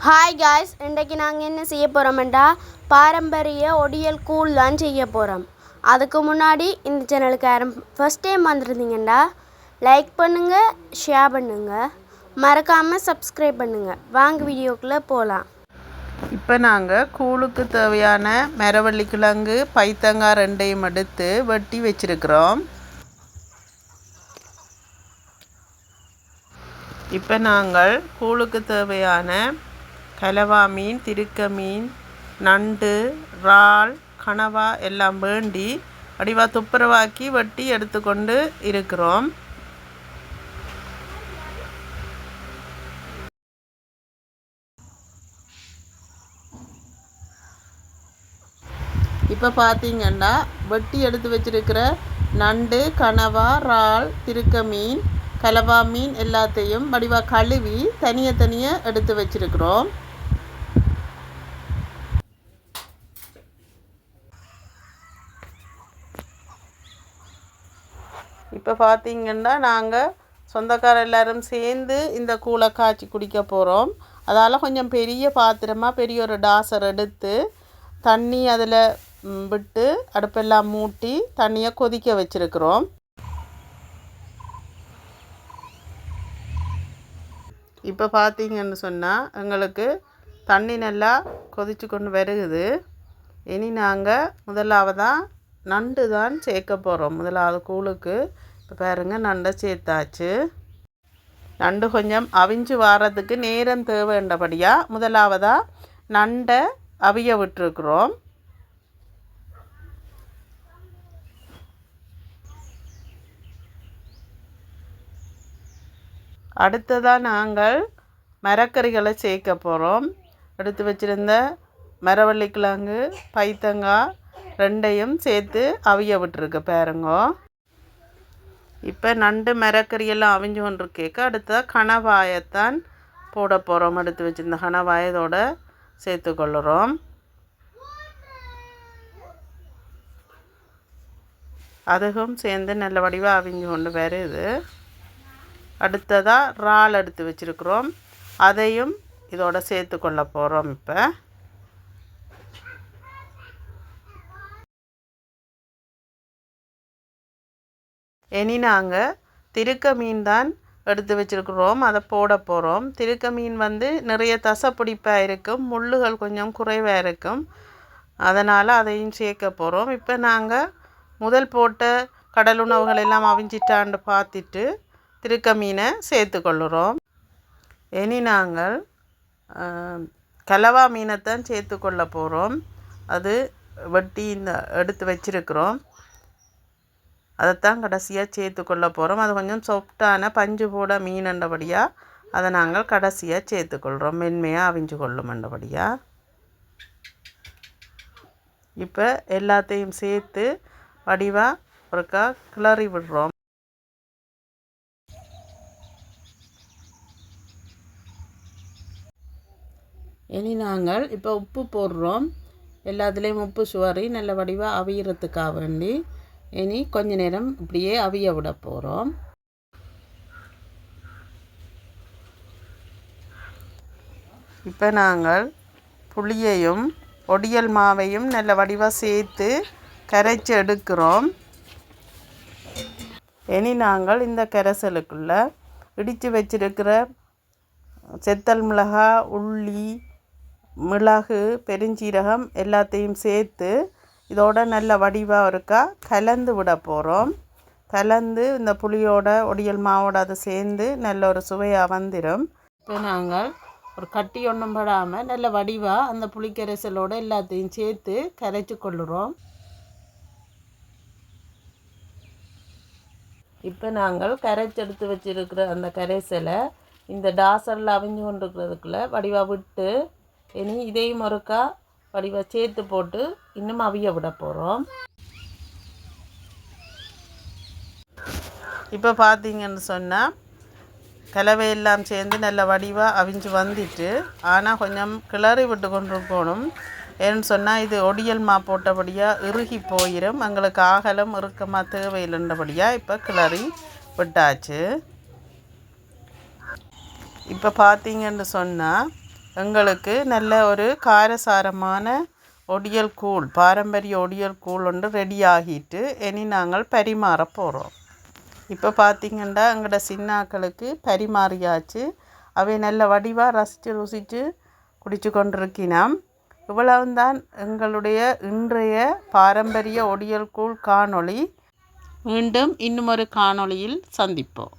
Hi guys, இன்றைக்கு நாங்கள் என்ன செய்ய போகிறோம்டா பாரம்பரிய ஒடியல் கூழ் தான் செய்ய போகிறோம். அதுக்கு முன்னாடி இந்த சேனலுக்கு யாரும் ஃபஸ்ட் டைம் வந்துருந்தீங்கண்டா லைக் பண்ணுங்கள், ஷேர் பண்ணுங்கள், மறக்காமல் சப்ஸ்கிரைப் பண்ணுங்கள். வாங்க வீடியோக்குள்ளே போகலாம். இப்போ நாங்கள் கூழுக்கு தேவையான மரவள்ளி கிழங்கு பைத்தங்காய் ரெண்டையும் எடுத்து வெட்டி வச்சுருக்கிறோம். இப்போ நாங்கள் கூழுக்கு தேவையான கலவா மீன், திருக்க மீன், நண்டு, இறால், கனவா எல்லாம் வேண்டி வடிவாக துப்புரவாக்கி வெட்டி எடுத்துக்கொண்டு இருக்கிறோம். இப்போ பார்த்தீங்கன்னா வெட்டி எடுத்து வச்சிருக்கிற நண்டு, கனவா, இறால், திருக்க மீன், கலவா மீன் எல்லாத்தையும் வடிவாக கழுவி தனியாக எடுத்து வச்சிருக்கிறோம். இப்போ பார்த்தீங்கன்னா நாங்கள் சொந்தக்கார எல்லோரும் சேர்ந்து இந்த கூழை காய்ச்சி குடிக்க போகிறோம். அதால் கொஞ்சம் பெரிய பாத்திரமாக பெரிய ஒரு டாசர் எடுத்து தண்ணி அதில் விட்டு அடுப்பெல்லாம் மூட்டி தண்ணியை கொதிக்க வச்சுருக்கிறோம். இப்போ பார்த்தீங்கன்னு சொன்னால் எங்களுக்கு தண்ணி நல்லா கொதிச்சு கொண்டு வருகுது. இனி நாங்கள் முதலாவதாக நண்டு தான் சேர்க்க போகிறோம். முதலாவது கூழுக்கு இப்போ பாருங்கள் நண்டை சேர்த்தாச்சு. நண்டு கொஞ்சம் அவிஞ்சு வாரத்துக்கு நேரம் தேவைன்றபடியாக முதலாவதாக நண்டை அவிய விட்டுருக்குறோம். அடுத்ததாக நாங்கள் மரக்கறிகளை சேர்க்க போகிறோம். எடுத்து வச்சுருந்த மரவள்ளி கிழங்கு, பைத்தங்காய் ரெண்டையும் சேர்த்து அவிய விட்டுருக்கு பாருங்கோ. இப்போ நண்டு மரக்கறியெல்லாம் அவிஞ்சு கொண்டு கேட்க அடுத்ததாக கணவாயத்தான் போட போகிறோம். எடுத்து வச்சுருந்த கணவாயத்தோட சேர்த்துக்கொள்ளுறோம். அதுவும் சேர்ந்து நல்ல வடிவாக அவிஞ்சு கொண்டு வருது. அடுத்ததாக இறால் எடுத்து வச்சுருக்குறோம். அதையும் இதோட சேர்த்துக்கொள்ள போகிறோம். இப்போ இனி நாங்கள் திருக்க மீன் தான் எடுத்து வச்சுருக்குறோம். அதை போட போகிறோம். திருக்க மீன் நிறைய தசைப்பிடிப்பாக இருக்கும், முள்ளுகள் கொஞ்சம் குறைவாக இருக்கும். அதனால் அதையும் சேர்க்க போகிறோம். இப்போ நாங்கள் முதல் போட்ட கடல் உணவுகள் எல்லாம் அவிஞ்சிட்டான்னு பார்த்துட்டு திருக்க மீனை சேர்த்துக்கொள்ளுறோம். இனி நாங்கள் கலவா மீனைத்தான் சேர்த்துக்கொள்ள போகிறோம். அது வெட்டி எடுத்து வச்சுருக்குறோம். அதைத்தான் கடைசியாக சேர்த்துக்கொள்ள போகிறோம். அது கொஞ்சம் சாஃப்டான பஞ்சு போட மீனண்டபடியாக அதை நாங்கள் கடைசியாக சேர்த்துக்கொள்கிறோம். மென்மையாக அவிஞ்சு கொள்ளுமண்டபடியாக. இப்போ எல்லாத்தையும் சேர்த்து வடிவாக ஒருக்கா கிளறி விடுறோம். இனி நாங்கள் இப்போ உப்பு போடுறோம். எல்லாத்துலேயும் உப்பு சுவரி நல்ல வடிவாக அவியறதுக்காக வேண்டி இனி கொஞ்ச நேரம் இப்படியே அவிய விட போகிறோம். இப்போ நாங்கள் புளியையும் ஒடியல் மாவையும் நல்ல வடிவாக சேர்த்து கரைச்சி எடுக்கிறோம். இனி நாங்கள் இந்த கரைசலுக்குள்ளே இடித்து வச்சிருக்கிற செத்தல் மிளகாய், உள்ளி, மிளகு, பெருஞ்சீரகம் எல்லாத்தையும் சேர்த்து இதோட நல்ல வடிவாக இருக்கா கலந்து விட போகிறோம். கலந்து இந்த புளியோட ஒடியல் மாவோட அதை சேர்ந்து நல்ல ஒரு சுவையாக வந்துடும். இப்போ நாங்கள் ஒரு கட்டி ஒன்றும் படாமல் நல்ல வடிவாக அந்த புளிக்கரைசலோடு எல்லாத்தையும் சேர்த்து கரைச்சி கொள்ளுறோம். இப்போ நாங்கள் கரைச்சி எடுத்து வச்சுருக்கிற அந்த கரைசலை இந்த டாசரில் அவிஞ்சு கொண்டிருக்கிறதுக்குள்ளே வடிவாக விட்டு இனி இதையும் ஒருக்கா வடிவாக சேர்த்து போட்டு இன்னும் அவிய விட போகிறோம். இப்போ பார்த்தீங்கன்னு சொன்னால் கலவையெல்லாம் சேர்ந்து நல்ல வடிவாக அவிஞ்சு வந்துட்டு, ஆனால் கொஞ்சம் கிளறி விட்டு கொண்டு போகணும். ஏன்னு சொன்னால் இது ஒடியல் மா போட்டபடியாக இறுகி போயிடும். எங்களுக்கு ஆகலும் இறுக்கமாக தேவையில்லைன்றபடியாக இப்போ கிளறி விட்டாச்சு. இப்போ பார்த்தீங்கன்னு சொன்னால் எங்களுக்கு நல்ல ஒரு காரசாரமான ஒடியல் கூழ், பாரம்பரிய ஒடியல் கூழ் ஒன்று ரெடி ஆகிட்டு இனி நாங்கள் பரிமாற போகிறோம். இப்போ பார்த்திங்கன்னா எங்களோட சின்னாக்களுக்கு பரிமாறியாச்சு. அவை நல்ல வடிவாக ரசித்து ருசித்து குடித்து கொண்டிருக்கினோம். இவ்வளவுதான் எங்களுடைய இன்றைய பாரம்பரிய ஒடியல் கூழ் காணொளி. மீண்டும் இன்னும் ஒரு காணொளியில் சந்திப்போம்.